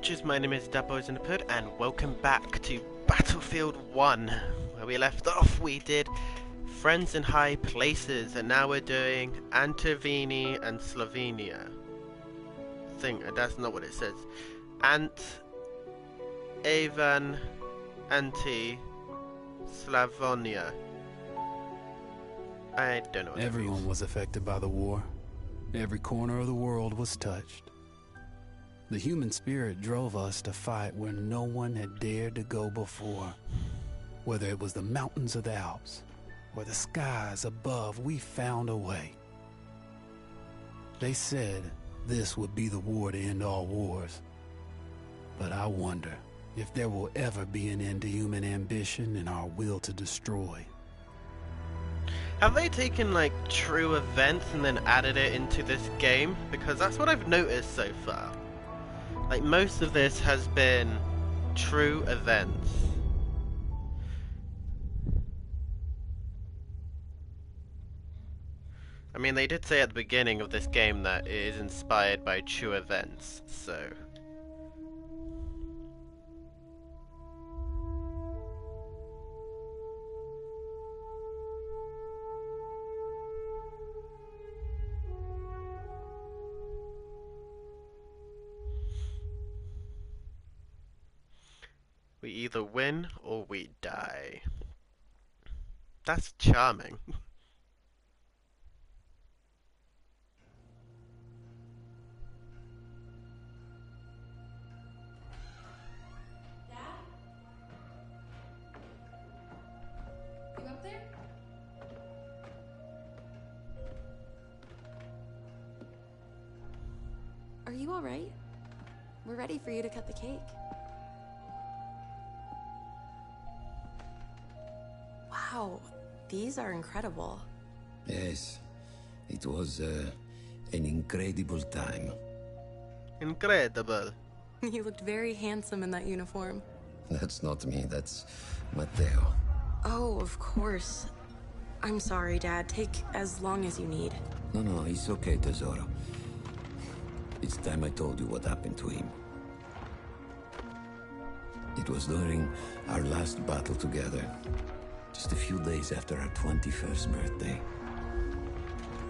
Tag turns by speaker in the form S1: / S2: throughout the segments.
S1: watchers, my name is Dabboys in the Pud, and welcome back to Battlefield 1. Where we left off, we did Friends in High Places, and now we're doing Antovini and Slovenia. I think that's not what it says. Avanti, Slavonia. I don't know what
S2: Everyone was affected by the war. Every corner of the world was touched. The human spirit drove us to fight where no one had dared to go before. Whether it was the mountains of the Alps or the skies above, we found a way. They said this would be the war to end all wars. But I wonder if there will ever be an end to human ambition and our will to destroy.
S1: Have they taken like true events and then added it into this game? Because that's what I've noticed so far. Like most of this has been true events. I mean, they did say at the beginning of this game that it is inspired by true events, so... We either win or we die. That's charming.
S3: Dad? You up there? Are you all right? We're ready for you to cut the cake. Wow, these are incredible.
S4: Yes, it was an incredible time.
S1: Incredible.
S3: You looked very handsome in that uniform.
S4: That's not me, that's Matteo.
S3: Oh, of course. I'm sorry, Dad. Take as long as you need.
S4: No, it's okay, Tesoro. It's time I told you what happened to him. It was during our last battle together. Just a few days after our 21st birthday.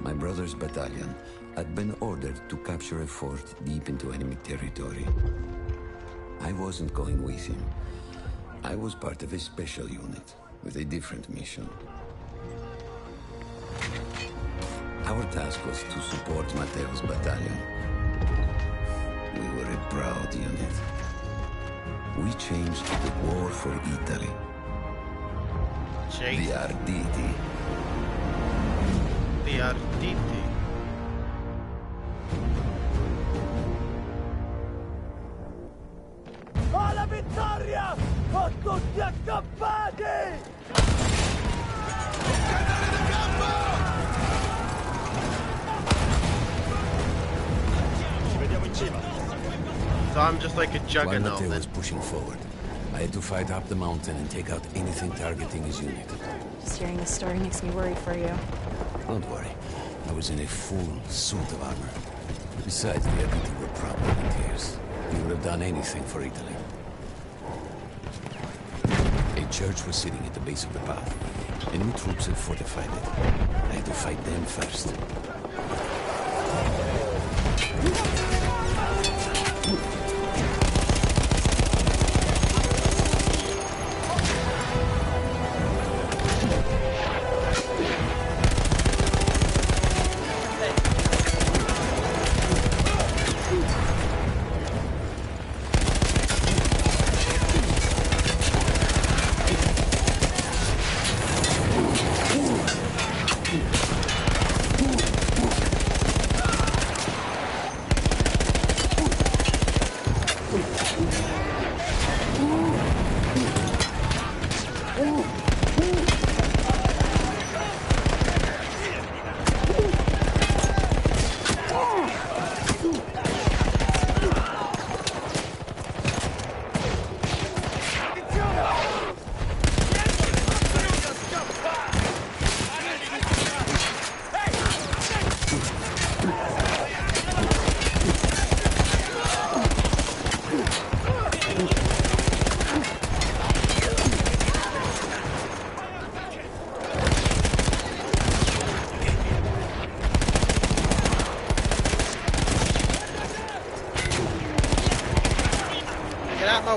S4: My brother's battalion had been ordered to capture a fort deep into enemy territory. I wasn't going with him. I was part of a special unit with a different mission. Our task was to support Matteo's battalion. We were a proud unit. We changed the war for Italy.
S1: Jake.
S4: The Arditi.
S1: The Arditi.
S5: Alla vittoria! Con tutti accampati! Cannone da campo! Ci vediamo in cima.
S1: So I'm just like a
S2: While
S1: juggernaut
S2: Matteo
S1: then.
S2: was pushing forward, I had to fight up the mountain and take out anything targeting his unit.
S3: Just hearing this story makes me worried for you.
S2: Don't worry, I was in a full suit of armor. Besides, the Avanti were proud volunteers. They would have done anything for Italy. A church was sitting at the base of the path. Enemy troops had fortified it. I had to fight them first.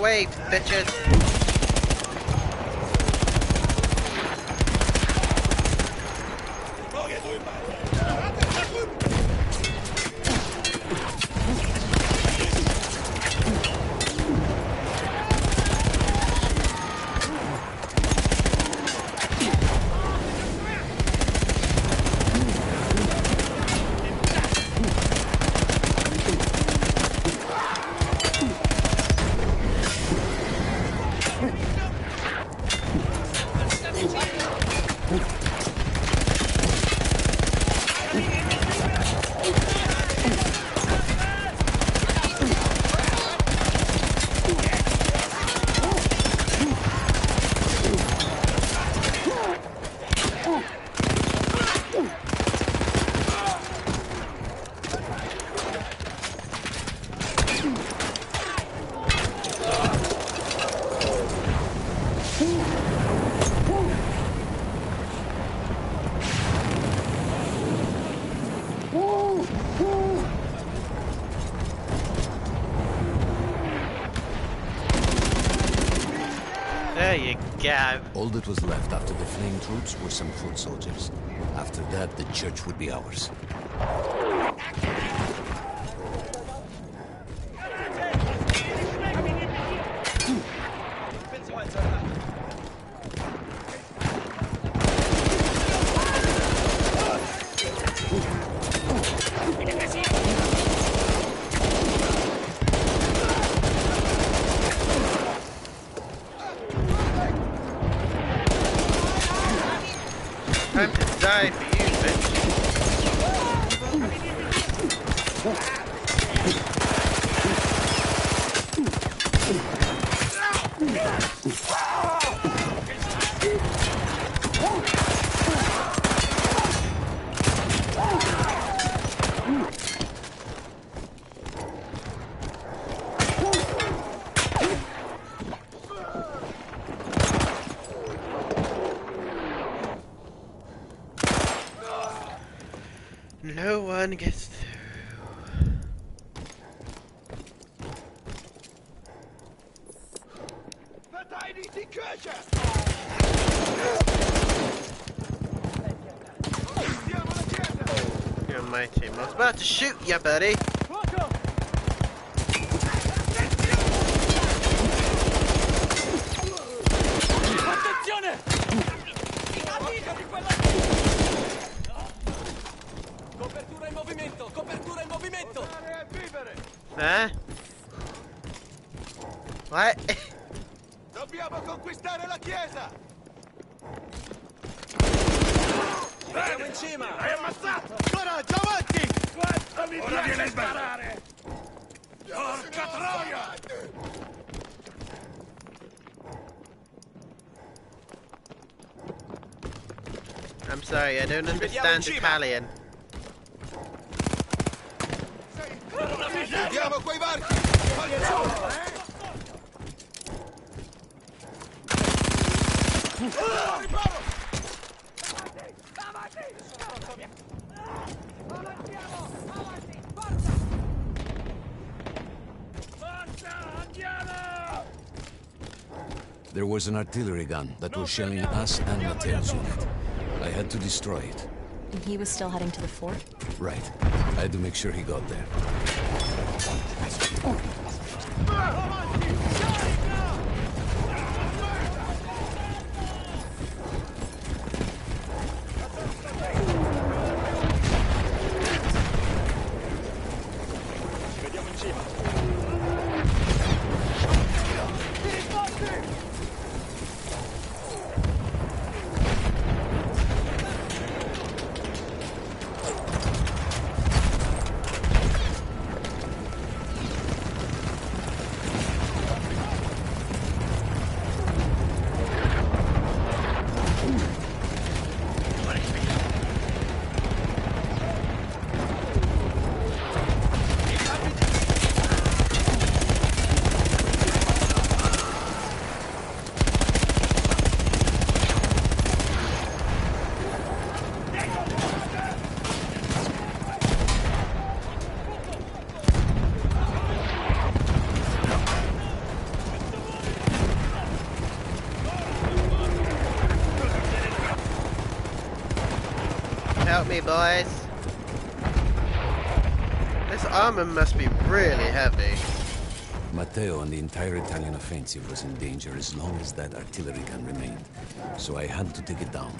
S1: away, bitches! There you go.
S4: All that was left after the fleeing troops were some foot soldiers. After that, the church would be ours.
S1: Time to die for you, bitch. No one gets through.
S5: Verteidigt die Kirche!
S1: You're my team. I was about to shoot you, buddy.
S5: Fuoco! Attenzione! Porca di quella... Copertura in movimento! Copertura in movimento! Tornare e vivere!
S1: What?
S5: Dobbiamo conquistare la chiesa! Siamo in cima! Hai ammazzato! Coraggio, avanti! Quanto mi piace sparare! Porca troia!
S1: I'm sorry, I don't understand Italian.
S5: Vediamo quei varchi!
S4: There was an artillery gun that was shelling us and Matteo's unit. I had to destroy it.
S6: And he was still heading to the fort?
S4: Right. I had to make sure he got there.
S5: Vediamo in cima!
S1: Help me, boys. This armor must be really heavy.
S4: Matteo and the entire Italian offensive was in danger as long as that artillery gun remained. So I had to take it down.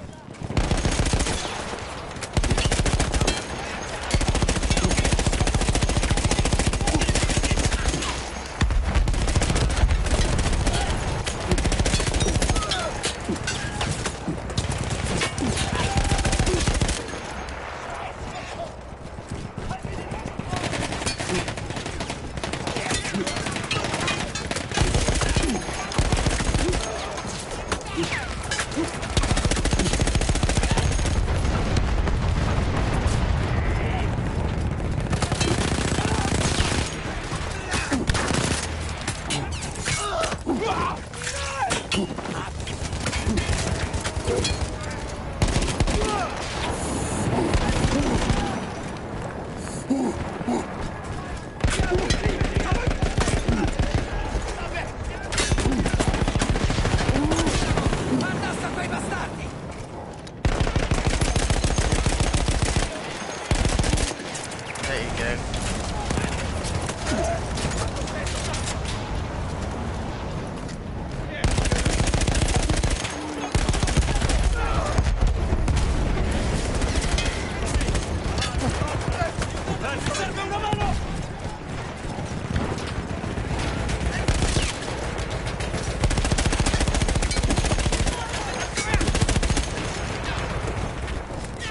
S1: There you go.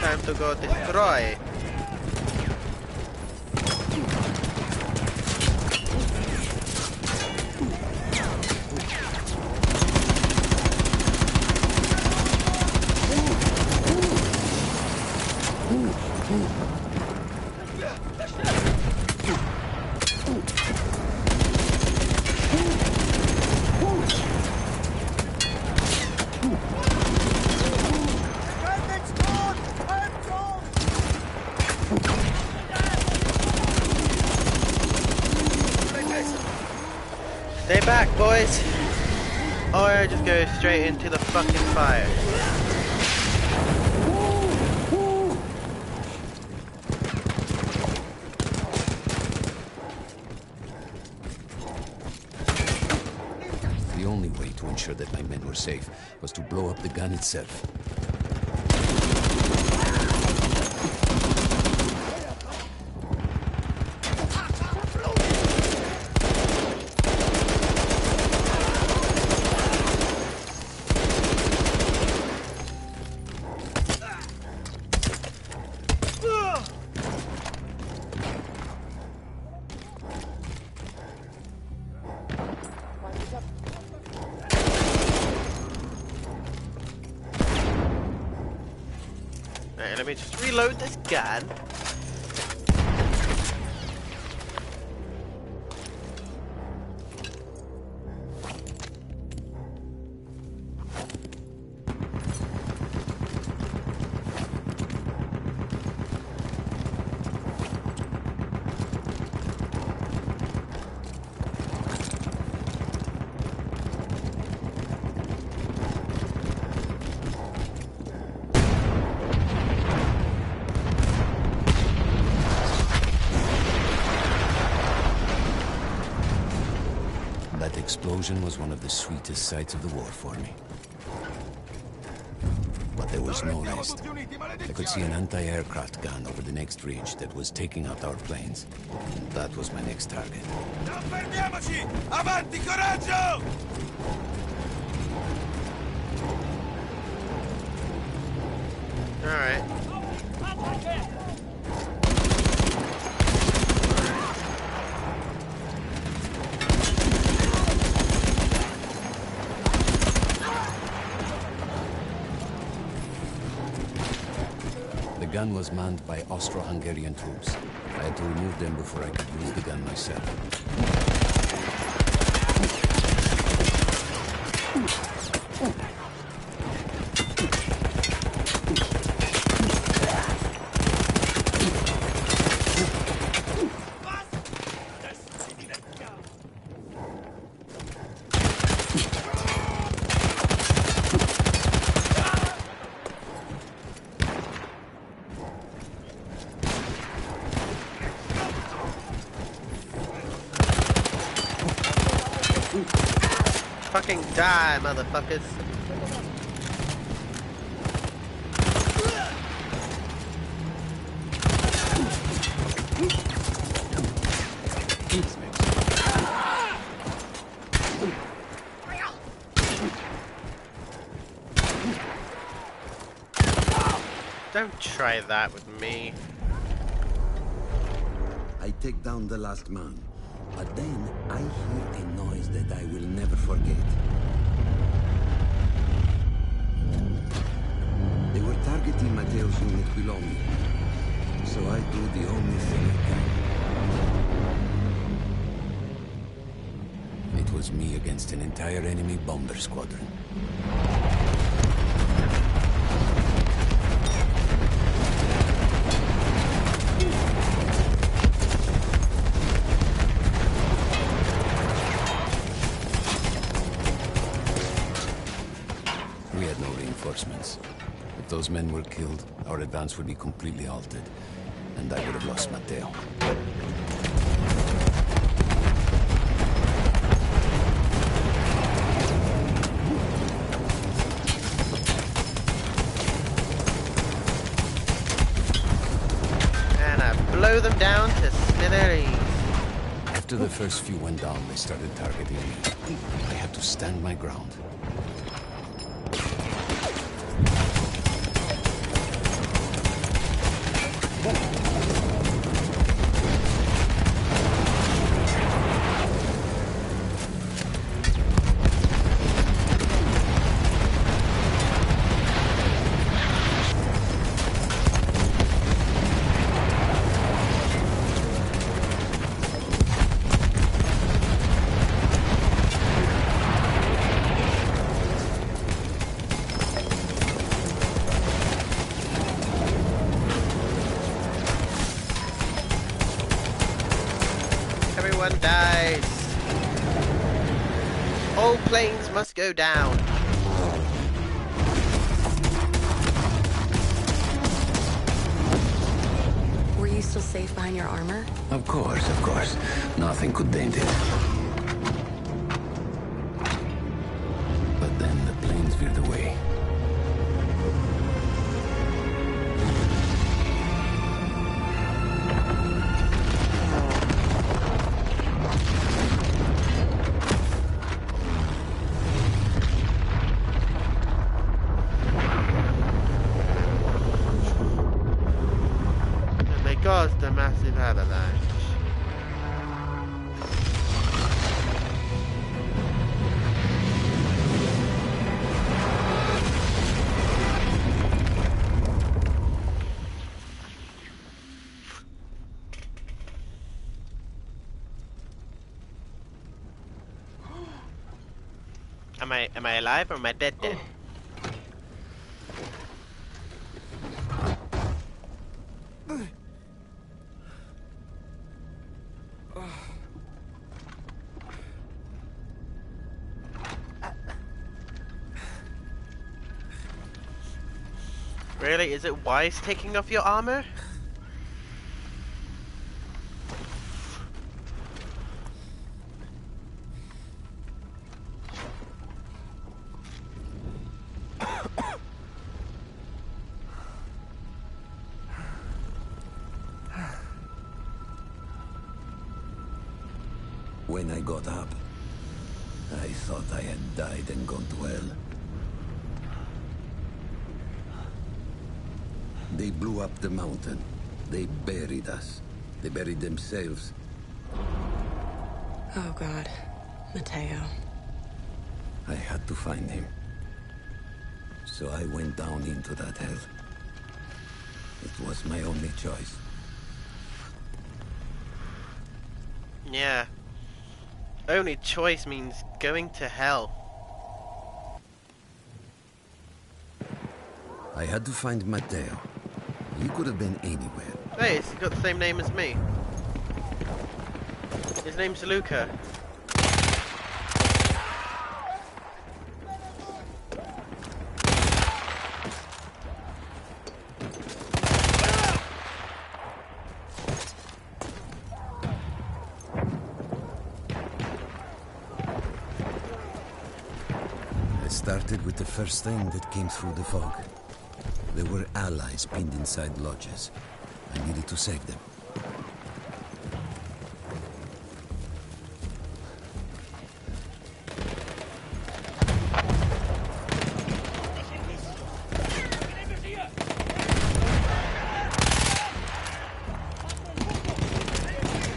S1: Time to go destroy. Stay back, boys! Or just go straight into the fucking fire.
S4: The only way to ensure that my men were safe was to blow up the gun itself.
S1: Right, let me just reload this gun.
S4: That explosion was one of the sweetest sights of the war for me. But there was no rest. I could see an anti-aircraft gun over the next ridge that was taking out our planes. And that was my next target.
S5: Non fermiamoci! Avanti, coraggio!
S1: Alright.
S4: The gun was manned by Austro-Hungarian troops. I had to remove them before I could use the gun myself.
S1: Fucking die, motherfuckers. Don't try that with me.
S4: I take down the last man, but then I hear a noise that I will never forget. They were targeting Matteo's unit below me, so I do the only thing I can. It was me against an entire enemy bomber squadron. We had no reinforcements. If those men were killed, our advance would be completely halted, and I would have lost Matteo.
S1: And I blow them down to smithereens.
S4: After the first few went down, they started targeting me. I had to stand my ground.
S1: Everyone dies. All planes must go down.
S3: Were you still safe behind your armor?
S4: Of course, of course. Nothing could dent it. But then the planes veered away.
S1: And they caused a massive avalanche. Am I alive or am I dead? Really? Is it wise taking off your armor?
S4: When I got up, I thought I had died and gone to hell. They blew up the mountain. They buried us. They buried themselves.
S3: Oh God, Matteo.
S4: I had to find him. So I went down into that hell. It was my only choice.
S1: Yeah. Only choice means going to hell.
S4: I had to find Matteo. He could have been anywhere.
S1: Hey, he's got the same name as me. His name's Luca.
S4: started with the first thing that came through the fog. There were allies pinned inside lodges. I needed to save them.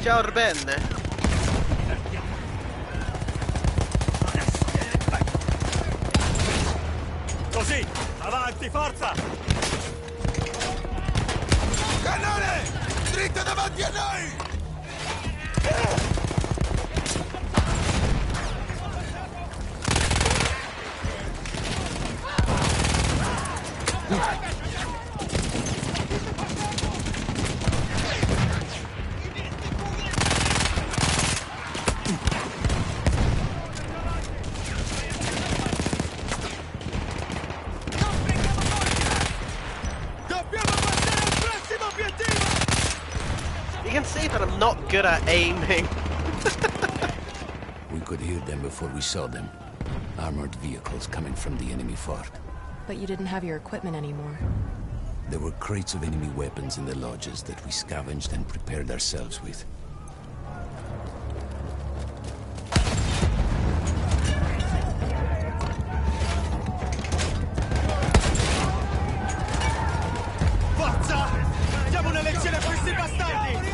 S1: Ciao Orbenne.
S5: Così! Avanti, forza! Cannone! Dritto davanti a noi!
S1: You can see that I'm not good at aiming.
S2: We could hear them before we saw them. Armored vehicles coming from the enemy fort.
S6: But you didn't have your equipment anymore.
S2: There were crates of enemy weapons in the lodges that we scavenged and prepared ourselves with.
S5: Forza! Diamo una lezione a questi bastardi!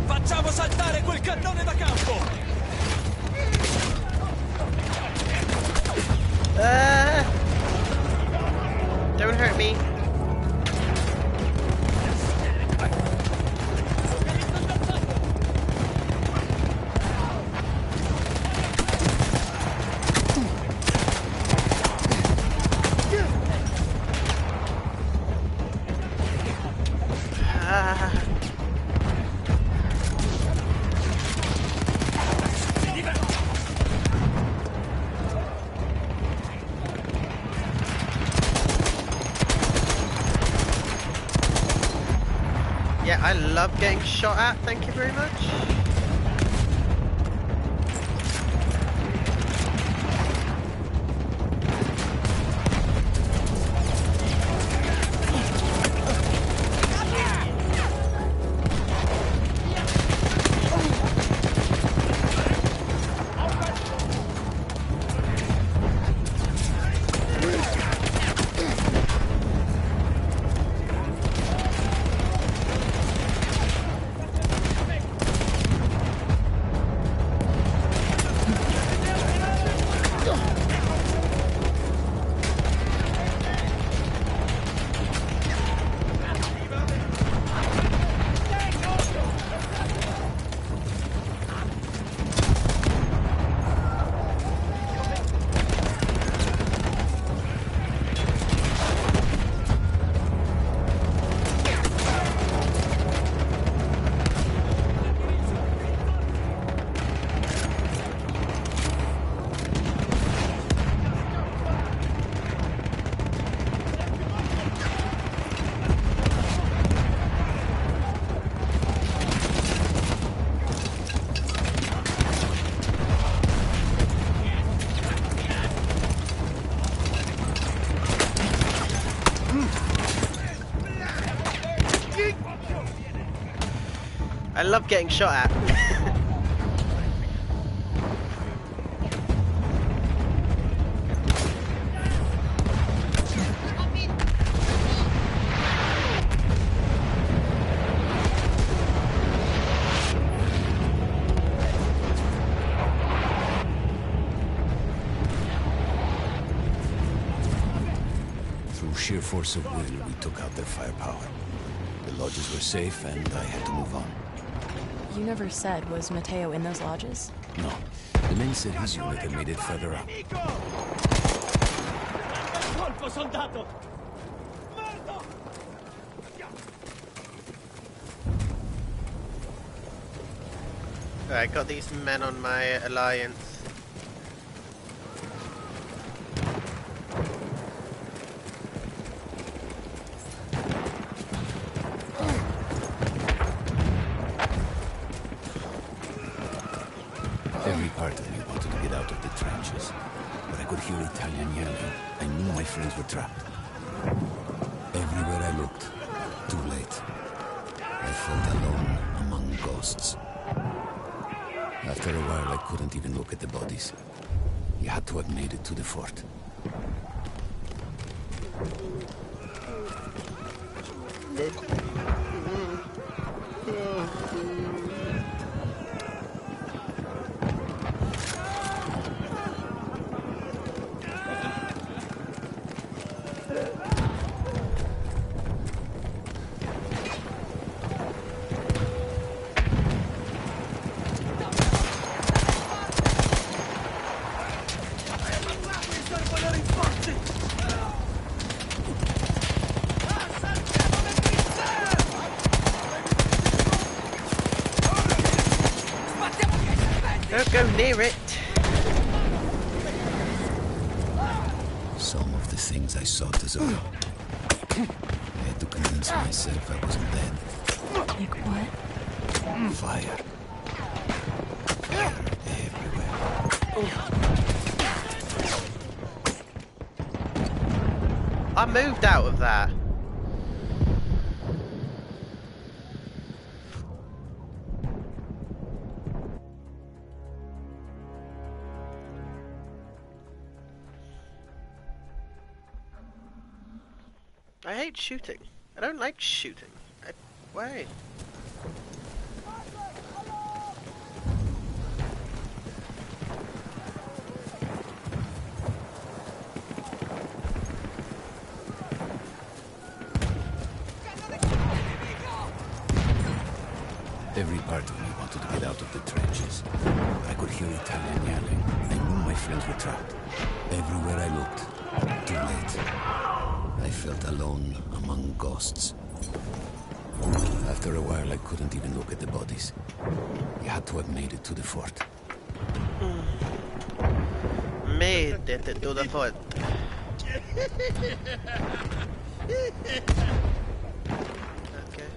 S5: Facciamo saltare quel cannone da campo!
S1: Don't hurt me. Yeah, I love getting shot at, thank you very much. I love getting shot at.
S2: Through sheer force of will, we took out their firepower. The lodges were safe, and I had to move on.
S6: You never said, was Matteo in those lodges?
S2: No. The men said his unit had made it further up.
S5: Colpo, soldato!
S1: Alright, got these men on my alliance.
S2: Every part of me wanted to get out of the trenches, but I could hear Italian yelling. I knew my friends were trapped. Everywhere I looked, too late. I felt alone among ghosts. After a while, I couldn't even look at the bodies. You had to have made it to the fort.
S1: Don't go near it!
S2: Some of the things I saw dissolve. I had to convince myself I wasn't dead.
S6: Like what?
S2: Fire. Fire everywhere.
S1: I moved out of that. I hate shooting. I don't like shooting. Why?
S2: Every part of me wanted to get out of the trenches. I could hear Italian yelling. I knew my friends were trapped. Everywhere I looked, too late. I felt alone among ghosts. After a while, I couldn't even look at the bodies. You had to have made it to the fort.
S1: Made it to the fort. Okay.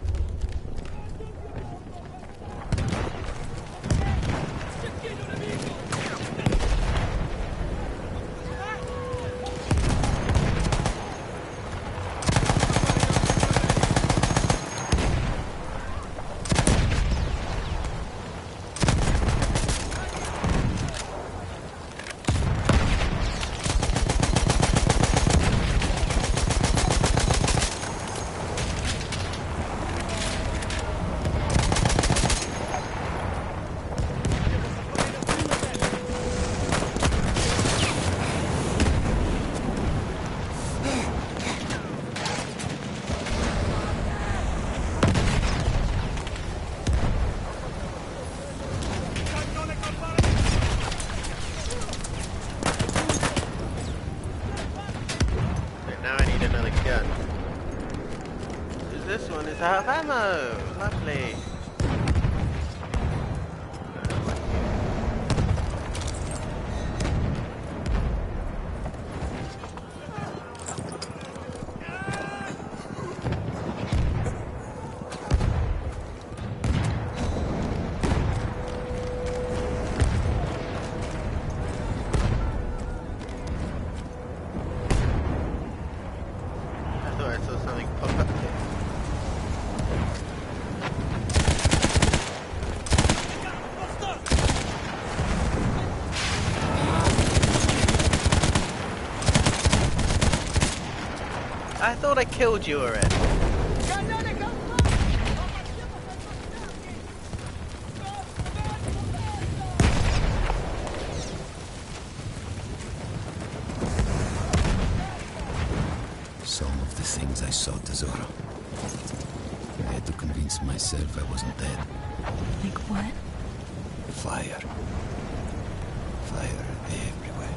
S1: This one is out of ammo. Lovely. I thought I saw something pop up here. I thought I killed you already.
S2: Some
S4: the things I saw, Tesoro. I had to convince myself I wasn't dead.
S6: Like what?
S4: Fire. Fire everywhere.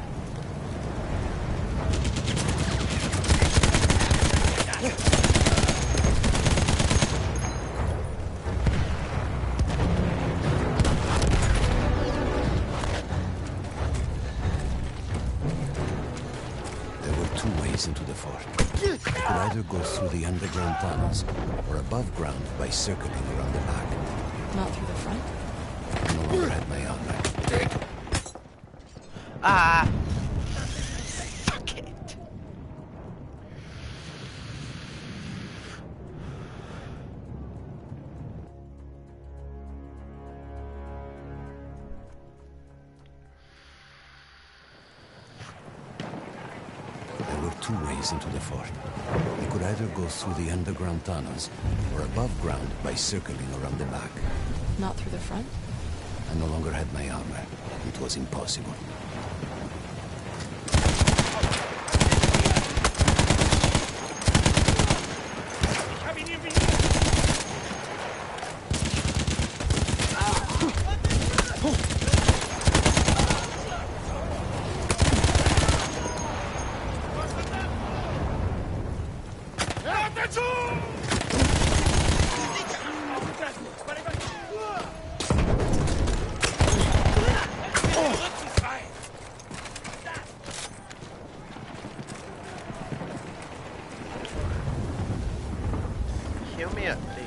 S4: There were two ways into the fort. You could either go through the underground tunnels or above ground by circling around the back.
S6: Not through the front?
S4: I no longer had my armor.
S1: Ah! Fuck it!
S4: There were two ways into the fort. You could either go through the underground tunnels or above ground by circling around the back.
S6: Not through the front?
S4: I no longer had my armor. It was impossible.
S1: Heal me up, please.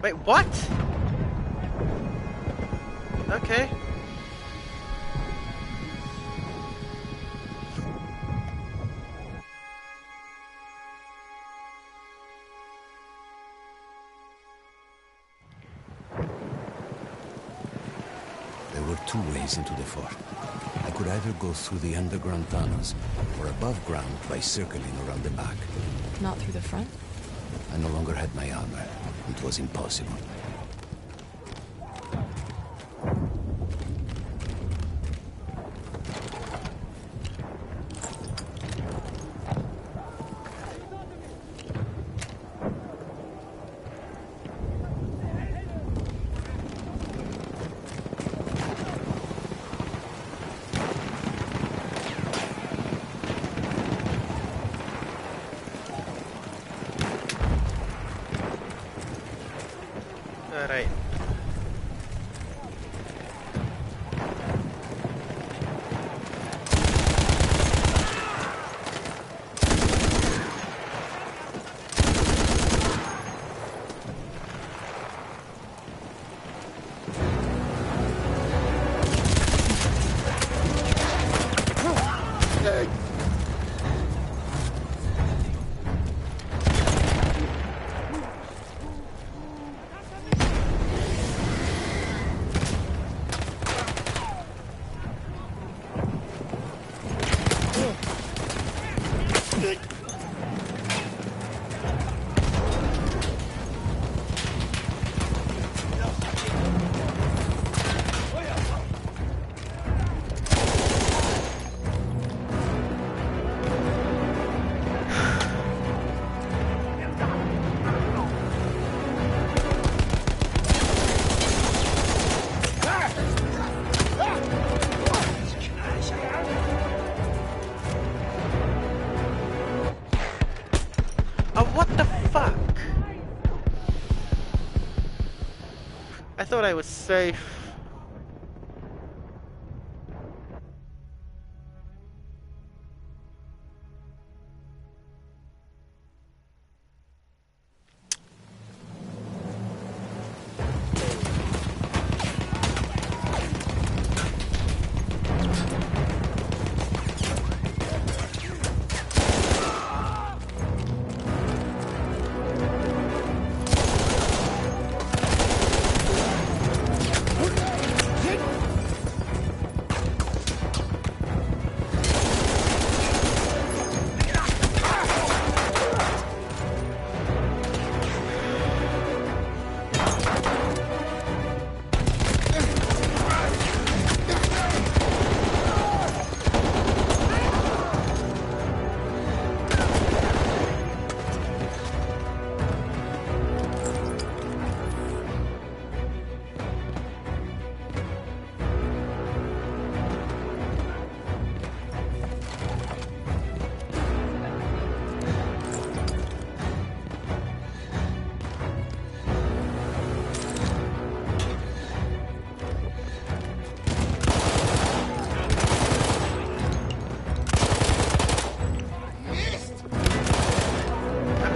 S1: Wait, what? Okay.
S4: There were two ways into the fort. I could either go through the underground tunnels or above ground by circling around the back.
S6: Not through the front?
S4: I no longer had my armor. It was impossible.
S1: Alright. Oh, what the fuck? I thought I was safe.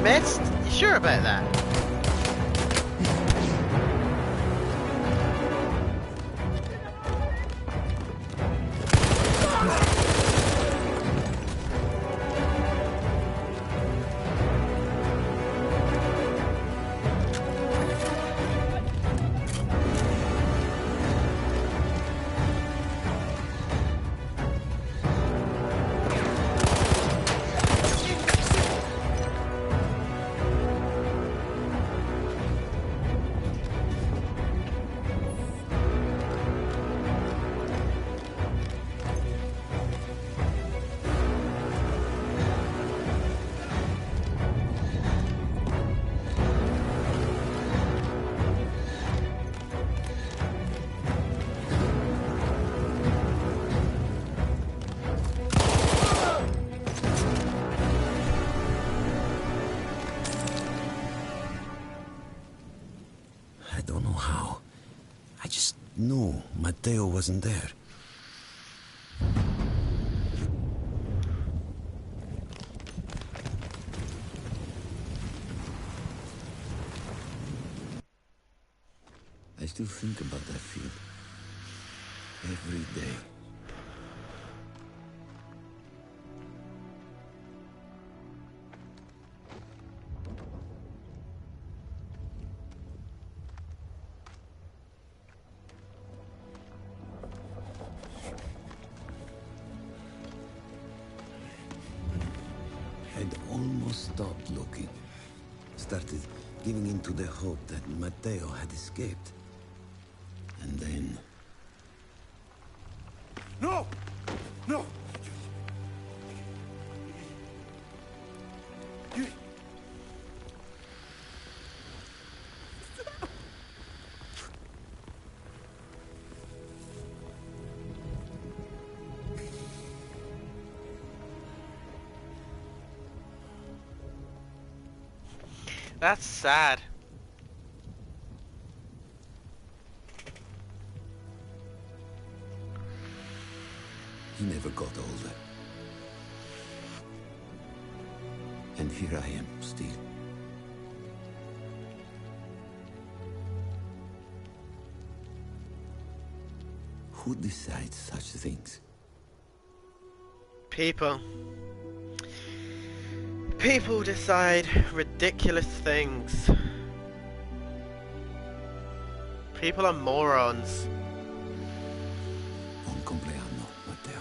S1: missed? You sure about that?
S4: I don't know how. I just knew Matteo wasn't there. I still think about that field. Every day. I'd almost stopped looking. Started giving in to the hope that Matteo had escaped. And then...
S5: No! No! You...
S1: That's sad.
S4: He never got older. And here I am, still. Who decides such things?
S1: People. People decide ridiculous things. People are morons.
S4: Buon compleanno, Matteo.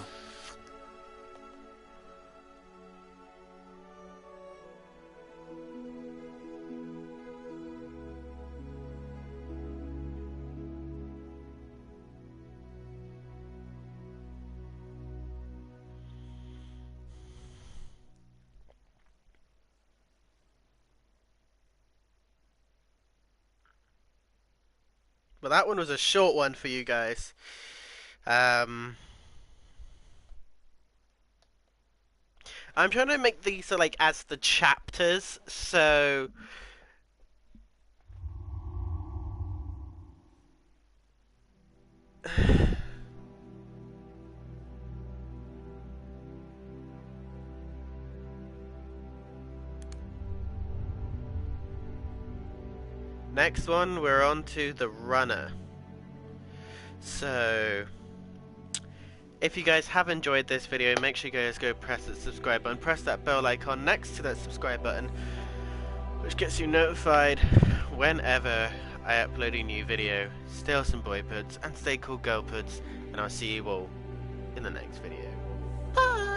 S1: But that one was a short one for you guys. I'm trying to make these like as the chapters, so next one we're on to the runner. So if you guys have enjoyed this video, make sure you guys go press the subscribe button, press that bell icon next to that subscribe button, which gets you notified whenever I upload a new video. Stay awesome boypuds and stay cool girlpuds, and I'll see you all in the next video. Bye!